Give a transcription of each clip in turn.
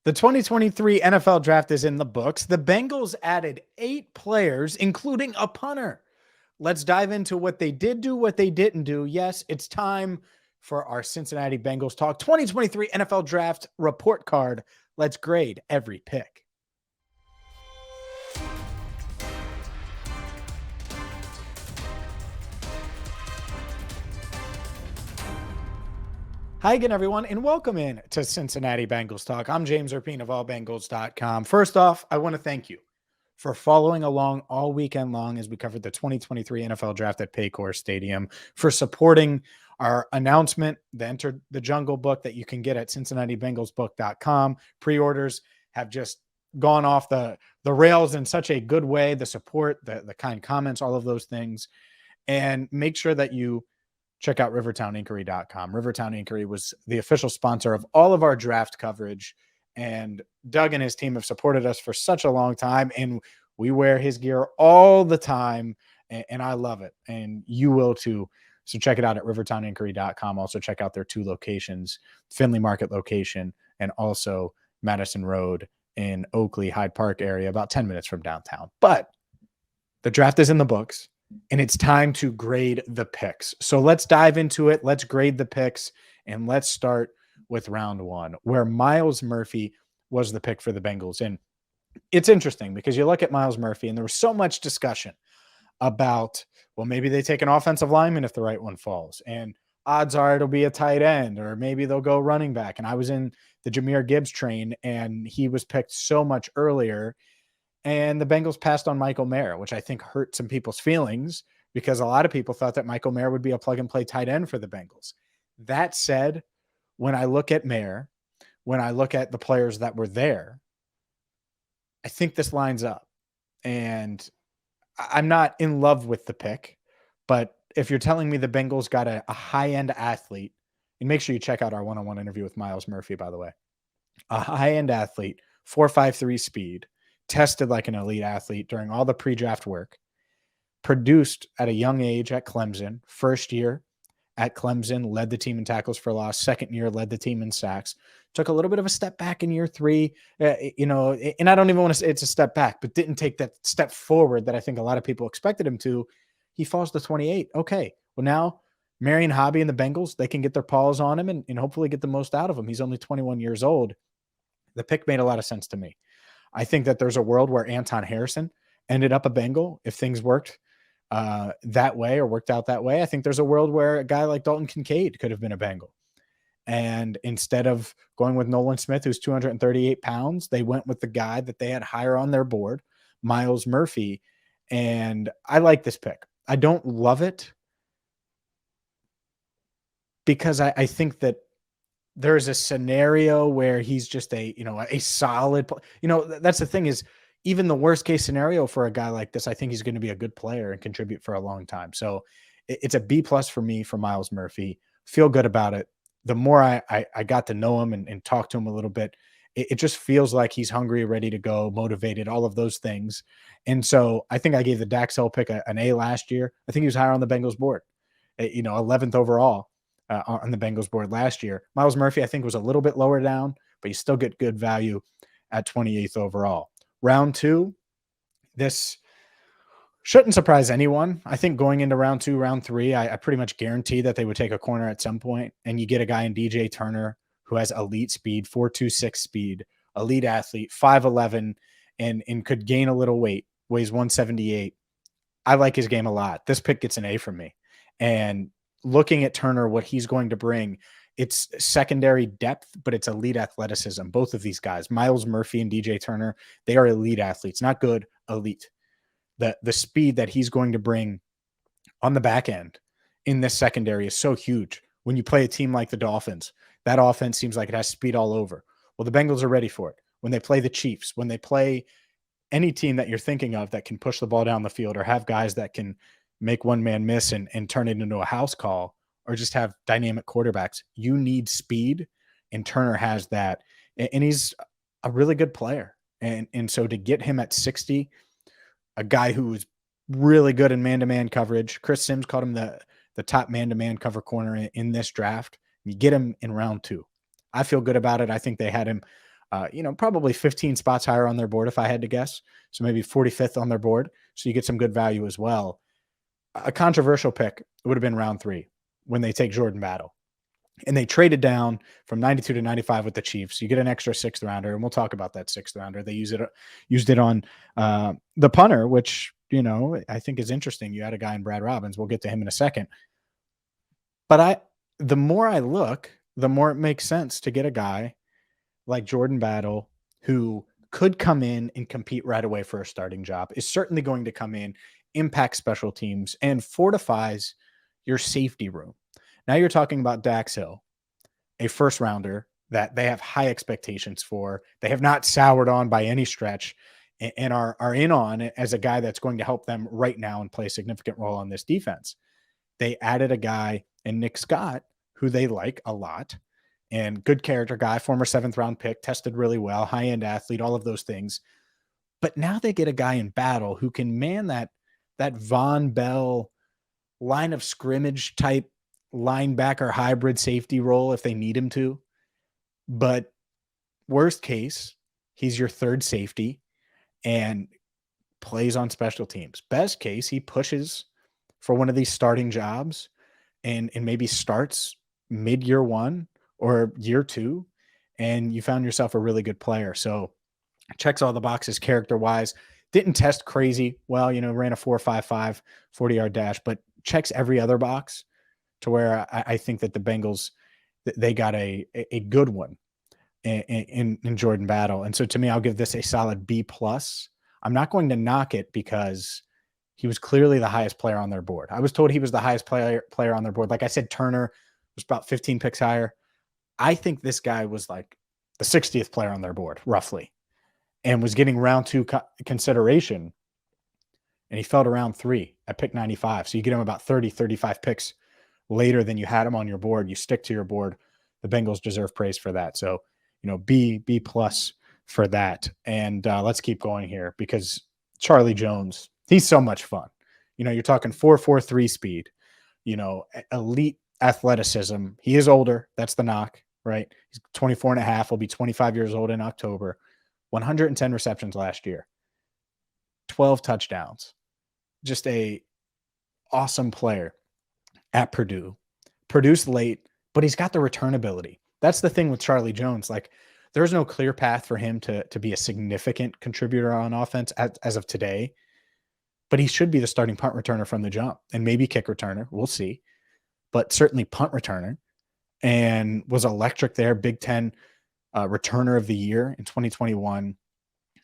The 2023 NFL draft is in the books. The Bengals added 8 players, including a punter. Let's dive into what they did do, what they didn't do. Yes, it's time for our Cincinnati Bengals Talk 2023 NFL Draft Report Card. Let's grade every pick. Hi again, everyone, and welcome in to Cincinnati Bengals Talk. I'm James Rapien of allbengals.com. First off, I want to thank you for following along all weekend long as we covered the 2023 NFL Draft at Paycor Stadium, for supporting our announcement, the Enter the Jungle book that you can get at CincinnatiBengalsBook.com. Pre-orders have just gone off the rails in such a good way. The support, the kind comments, all of those things. And make sure that you check out rivertowninquiry.com. Rivertown Inquiry was the official sponsor of all of our draft coverage, and Doug and his team have supported us for such a long time, and we wear his gear all the time, and I love it, and you will too. So check it out at rivertowninquiry.com. Also check out their 2 locations, Finley Market location, and also Madison Road in Oakley, Hyde Park area, about 10 minutes from downtown. But the draft is in the books, and it's time to grade the picks. So let's dive into it. Let's grade the picks, and let's start with round 1, where Myles Murphy was the pick for the Bengals. And it's interesting because you look at Myles Murphy, and there was so much discussion about, well, maybe they take an offensive lineman if the right one falls, and odds are it'll be a tight end, or maybe they'll go running back. And I was in the Jahmyr Gibbs train, and he was picked so much earlier. And the Bengals passed on Michael Mayer, which I think hurt some people's feelings because a lot of people thought that Michael Mayer would be a plug-and-play tight end for the Bengals. That said, when I look at Mayer, when I look at the players that were there, I think this lines up. And I'm not in love with the pick, but if you're telling me the Bengals got a high-end athlete, and make sure you check out our one-on-one interview with Myles Murphy, by the way, a high-end athlete, 4.53 speed, tested like an elite athlete during all the pre-draft work, produced at a young age at Clemson, first year at Clemson, led the team in tackles for loss, second year led the team in sacks, took a little bit of a step back in year 3, and I don't even want to say it's a step back, but didn't take that step forward that I think a lot of people expected him to. He falls to 28. Okay, well now Marion Hobby and the Bengals, they can get their paws on him and hopefully get the most out of him. He's only 21 years old. The pick made a lot of sense to me. I think that there's a world where Anton Harrison ended up a Bengal if things worked that way or worked out that way. I think there's a world where a guy like Dalton Kincaid could have been a Bengal. And instead of going with Nolan Smith, who's 238 pounds, they went with the guy that they had higher on their board, Myles Murphy. And I like this pick. I don't love it because I think that there's a scenario where he's just a solid, that's the thing is, even the worst case scenario for a guy like this, I think he's going to be a good player and contribute for a long time. So it's a B+ for me for Myles Murphy. Feel good about it. The more I got to know him and talk to him a little bit, it just feels like he's hungry, ready to go, motivated, all of those things. And so I think I gave the Dax Hill pick an A last year. I think he was higher on the Bengals board, 11th overall. On the Bengals board last year. Myles Murphy, I think, was a little bit lower down, but you still get good value at 28th overall. Round 2, this shouldn't surprise anyone. I think going into round 2, round 3, I pretty much guarantee that they would take a corner at some point, and you get a guy in DJ Turner who has elite speed, 4.26 speed, elite athlete, 5'11", and could gain a little weight, weighs 178. I like his game a lot. This pick gets an A from me. And looking at Turner, what he's going to bring, it's secondary depth, but it's elite athleticism. Both of these guys, Myles Murphy and DJ Turner, they are elite athletes, not good, elite. The speed that he's going to bring on the back end in this secondary is so huge. When you play a team like the Dolphins, that offense seems like it has speed all over. Well, the Bengals are ready for it. When they play the Chiefs, when they play any team that you're thinking of that can push the ball down the field or have guys that can make one man miss and turn it into a house call, or just have dynamic quarterbacks, you need speed, and Turner has that. And he's a really good player. And so to get him at 60, a guy who's really good in man-to-man coverage, Chris Sims called him the top man-to-man cover corner in this draft. You get him in round 2. I feel good about it. I think they had him probably 15 spots higher on their board if I had to guess. So maybe 45th on their board. So you get some good value as well. A controversial pick would have been round 3 when they take Jordan Battle. And they traded down from 92 to 95 with the Chiefs. You get an extra 6th rounder, and we'll talk about that 6th rounder. They used it on the punter, which, I think is interesting. You had a guy in Brad Robbins. We'll get to him in a second. But the more I look, the more it makes sense to get a guy like Jordan Battle, who could come in and compete right away for a starting job, is certainly going to come in, impact special teams, and fortifies your safety room. Now you're talking about Dax Hill, a first rounder that they have high expectations for. They have not soured on by any stretch and are in on as a guy that's going to help them right now and play a significant role on this defense. They added a guy in Nick Scott, who they like a lot, and good character guy, former 7th round pick, tested really well, high-end athlete, all of those things. But now they get a guy in Battle who can man that Von Bell line of scrimmage type linebacker hybrid safety role if they need him to. But worst case, he's your 3rd safety and plays on special teams. Best case, he pushes for one of these starting jobs and maybe starts mid-year 1 or year 2, and you found yourself a really good player. So checks all the boxes character-wise. Didn't test crazy well, ran a 4.55 40-yard dash, but checks every other box to where I think that the Bengals, they got a good one in Jordan Battle. And so to me, I'll give this a solid B+. I'm not going to knock it because he was clearly the highest player on their board. I was told he was the highest player on their board. Like I said, Turner was about 15 picks higher. I think this guy was like the 60th player on their board, roughly, and was getting round 2 consideration. And he fell to round 3 at pick 95. So you get him about 30, 35 picks later than you had him on your board. You stick to your board. The Bengals deserve praise for that. So, B+ for that. And let's keep going here because Charlie Jones, he's so much fun. You're talking 4.43 speed, elite athleticism. He is older. That's the knock, right? He's 24 and a half. Will be 25 years old in October. 110 receptions last year. 12 touchdowns. Just a awesome player at Purdue. Produced late, but he's got the return ability. That's the thing with Charlie Jones. Like, there's no clear path for him to be a significant contributor on offense as of today, but he should be the starting punt returner from the jump and maybe kick returner. We'll see, but certainly punt returner, and was electric there. Big Ten returner of the year in 2021.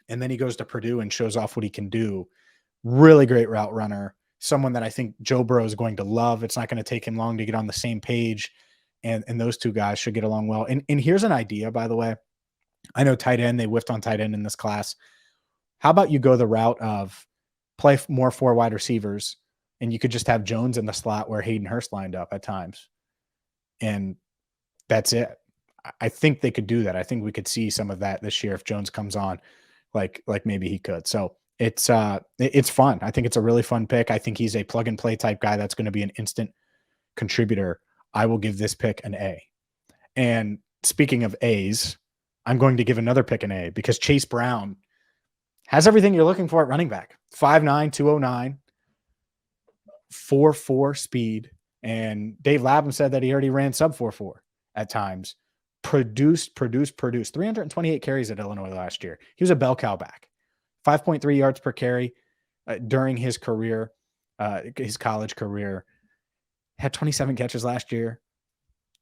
And then he goes to Purdue and shows off what he can do. Really great route runner. Someone that I think Joe Burrow is going to love. It's not going to take him long to get on the same page. And those two guys should get along well. And here's an idea, by the way. I know tight end, they whiffed on tight end in this class. How about you go the route of play more 4 wide receivers, and you could just have Jones in the slot where Hayden Hurst lined up at times. And that's it. I think they could do that. I think we could see some of that this year if Jones comes on like maybe he could. So it's fun. I think it's a really fun pick. I think he's a plug and play type guy that's going to be an instant contributor. I will give this pick an A. And speaking of A's, I'm going to give another pick an A because Chase Brown has everything you're looking for at running back. 5'9", 209, 4.4 speed. And Dave Lapham said that he already ran sub 4.4 at times. Produced. 328 carries at Illinois last year. He was a bell cow back. 5.3 yards per carry during his career, his college career. Had 27 catches last year.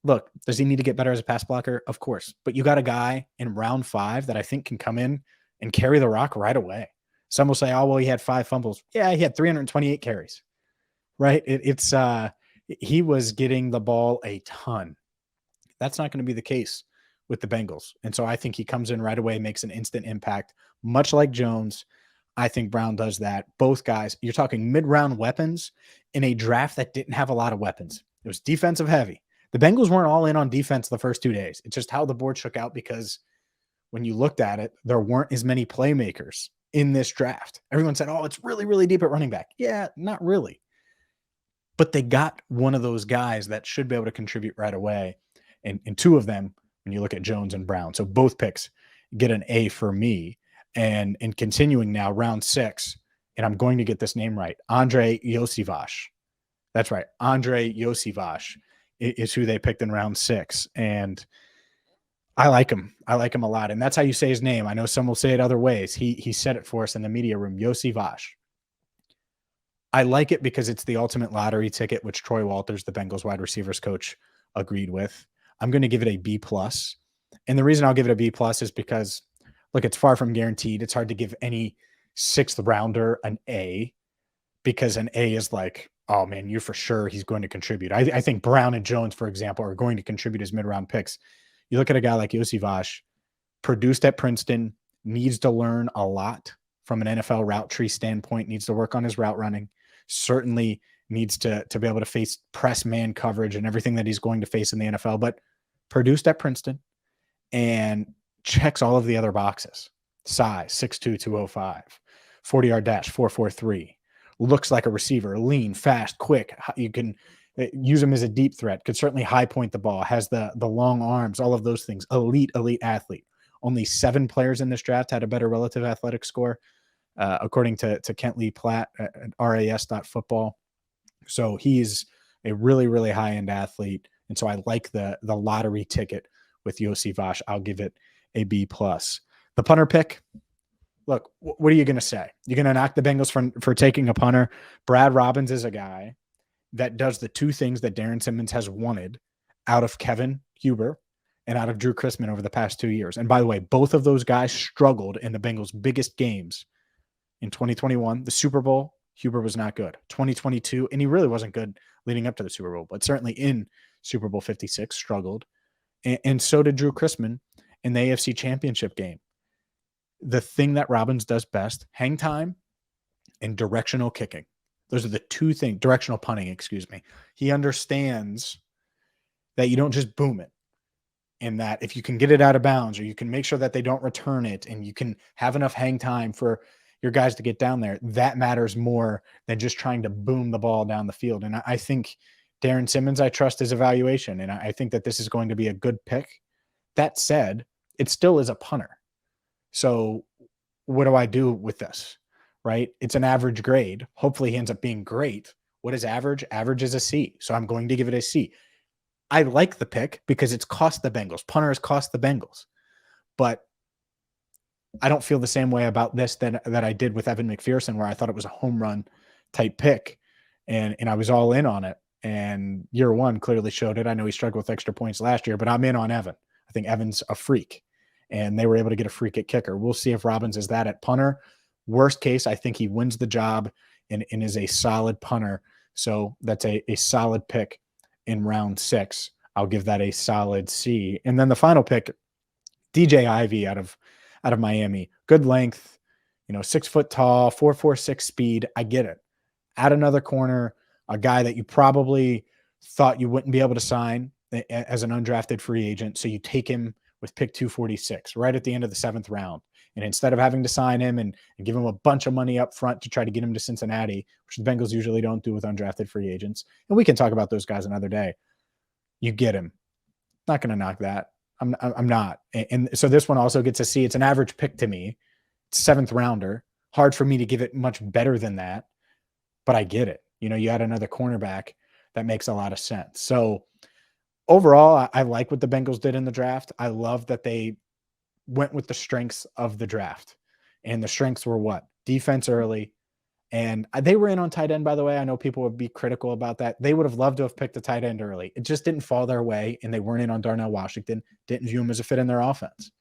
Look, does he need to get better as a pass blocker? Of course. But you got a guy in round 5 that I think can come in and carry the rock right away. Some will say, oh, well, he had 5 fumbles. Yeah, he had 328 carries, right? He was getting the ball a ton. That's not going to be the case with the Bengals. And so I think he comes in right away, makes an instant impact, much like Jones. I think Brown does that. Both guys, you're talking mid-round weapons in a draft that didn't have a lot of weapons. It was defensive heavy. The Bengals weren't all in on defense the first 2 days. It's just how the board shook out because when you looked at it, there weren't as many playmakers in this draft. Everyone said, oh, it's really, really deep at running back. Yeah, not really. But they got one of those guys that should be able to contribute right away. And 2 of them, when you look at Jones and Brown. So both picks get an A for me. And continuing now, round 6, and I'm going to get this name right. Anrei Iosivas. That's right. Andrei Iosivas is who they picked in round 6. And I like him. I like him a lot. And that's how you say his name. I know some will say it other ways. He said it for us in the media room, Iosivas. I like it because it's the ultimate lottery ticket, which Troy Walters, the Bengals wide receivers coach, agreed with. I'm going to give it a B+. And the reason I'll give it a B+ is because, look, it's far from guaranteed. It's hard to give any 6th rounder an A, because an A is like, oh man, you're for sure he's going to contribute. I think Brown and Jones, for example, are going to contribute as mid-round picks. You look at a guy like Iosivas, produced at Princeton, needs to learn a lot from an NFL route tree standpoint, needs to work on his route running, certainly needs to be able to face press man coverage and everything that he's going to face in the NFL, but produced at Princeton and checks all of the other boxes. Size, 6'2", 205, 40-yard dash, 4.43. Looks like a receiver, lean, fast, quick. You can use him as a deep threat, could certainly high point the ball, has the long arms, all of those things. Elite athlete. Only 7 players in this draft had a better relative athletic score, according to Kent Lee Platt at ras.football. So he's a really, really high-end athlete. And so I like the lottery ticket with Iosivas. I'll give it a B+. The punter pick, look, what are you going to say? You're going to knock the Bengals for taking a punter? Brad Robbins is a guy that does the 2 things that Darren Simmons has wanted out of Kevin Huber and out of Drew Chrisman over the past 2 years. And by the way, both of those guys struggled in the Bengals' biggest games. In 2021, the Super Bowl, Huber was not good. 2022, and he really wasn't good leading up to the Super Bowl, but certainly in Super Bowl 56, struggled. And so did Drew Chrisman in the AFC Championship game. The thing that Robbins does best, hang time and directional kicking. Those are the 2 things, directional punting, excuse me. He understands that you don't just boom it, and that if you can get it out of bounds, or you can make sure that they don't return it, and you can have enough hang time for your guys to get down there, that matters more than just trying to boom the ball down the field. And I think Darren Simmons, I trust his evaluation, and I think that this is going to be a good pick. That said, it still is a punter. So what do I do with this, right? It's an average grade. Hopefully he ends up being great. What is average? Average is a C. So I'm going to give it a C. I like the pick because it's cost the Bengals. Punter has cost the Bengals. But I don't feel the same way about this that I did with Evan McPherson, where I thought it was a home run type pick. And I was all in on it. And year 1 clearly showed it. I know he struggled with extra points last year, but I'm in on Evan. I think Evan's a freak. And they were able to get a freak at kicker. We'll see if Robbins is that at punter. Worst case, I think he wins the job and is a solid punter. So that's a solid pick in round 6. I'll give that a solid C. And then the final pick, DJ Ivey out of Miami. Good length, 6 foot tall, 4.46 speed. I get it. Add another corner, a guy that you probably thought you wouldn't be able to sign as an undrafted free agent. So you take him with pick 246 right at the end of the 7th round. And instead of having to sign him and give him a bunch of money up front to try to get him to Cincinnati, which the Bengals usually don't do with undrafted free agents, and we can talk about those guys another day, you get him. Not going to knock that. I'm not. And so this one also gets a C. It's an average pick to me. It's 7th rounder. Hard for me to give it much better than that, but I get it. You add another cornerback, that makes a lot of sense. So overall, I like what the Bengals did in the draft. I love that they went with the strengths of the draft. And the strengths were what? Defense early. And they were in on tight end, by the way. I know people would be critical about that. They would have loved to have picked a tight end early. It just didn't fall their way, and they weren't in on Darnell Washington. Didn't view him as a fit in their offense.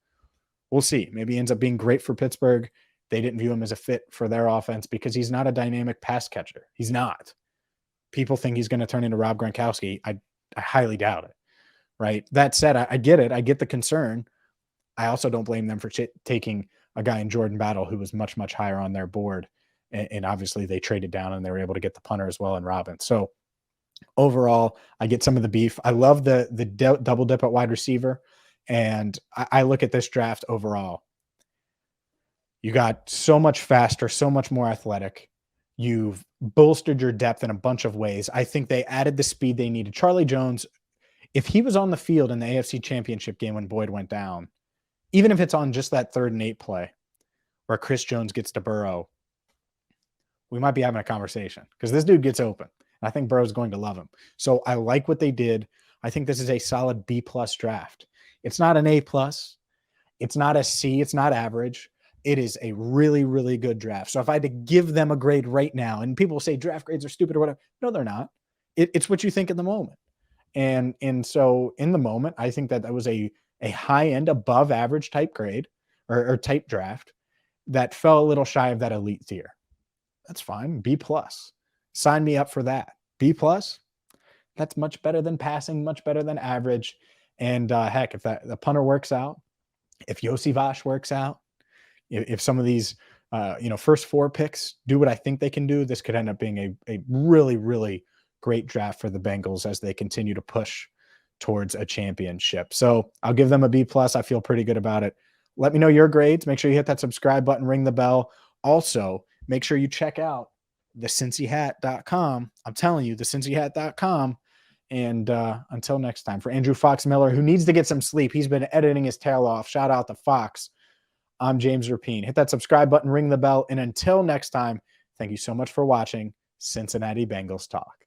We'll see. Maybe he ends up being great for Pittsburgh. They didn't view him as a fit for their offense because he's not a dynamic pass catcher. He's not. People think he's going to turn into Rob Gronkowski. I highly doubt it, right? That said, I get it. I get the concern. I also don't blame them for taking a guy in Jordan Battle who was much, much higher on their board. And obviously they traded down and they were able to get the punter as well in Robbins. So overall, I get some of the beef. I love the double dip at wide receiver. And I look at this draft overall. You got so much faster, so much more athletic. You've bolstered your depth in a bunch of ways. I think they added the speed they needed. Charlie Jones, if he was on the field in the AFC Championship game when Boyd went down, even if it's on just that 3rd and 8 play where Chris Jones gets to Burrow, we might be having a conversation because this dude gets open. And I think Burrow's going to love him. So I like what they did. I think this is a solid B+ draft. It's not an A+. It's not a C. It's not average. It is a really, really good draft. So if I had to give them a grade right now, and people say draft grades are stupid or whatever, no, they're not. It's what you think in the moment. And so in the moment, I think that was a high end above average type grade or type draft that fell a little shy of that elite tier. That's fine. B+. Sign me up for that. B+. That's much better than passing, much better than average. And heck, if the punter works out, if Iosivas works out, if some of these first 4 picks do what I think they can do, this could end up being a really, really great draft for the Bengals as they continue to push towards a championship. So I'll give them a B+. I feel pretty good about it. Let me know your grades. Make sure you hit that subscribe button, ring the bell. Also, make sure you check out the CincyHat.com. I'm telling you, the CincyHat.com. And until next time, for Andrew Fox Miller, who needs to get some sleep, he's been editing his tail off. Shout out to Fox. I'm James Rapien. Hit that subscribe button, ring the bell. And until next time, thank you so much for watching Cincinnati Bengals Talk.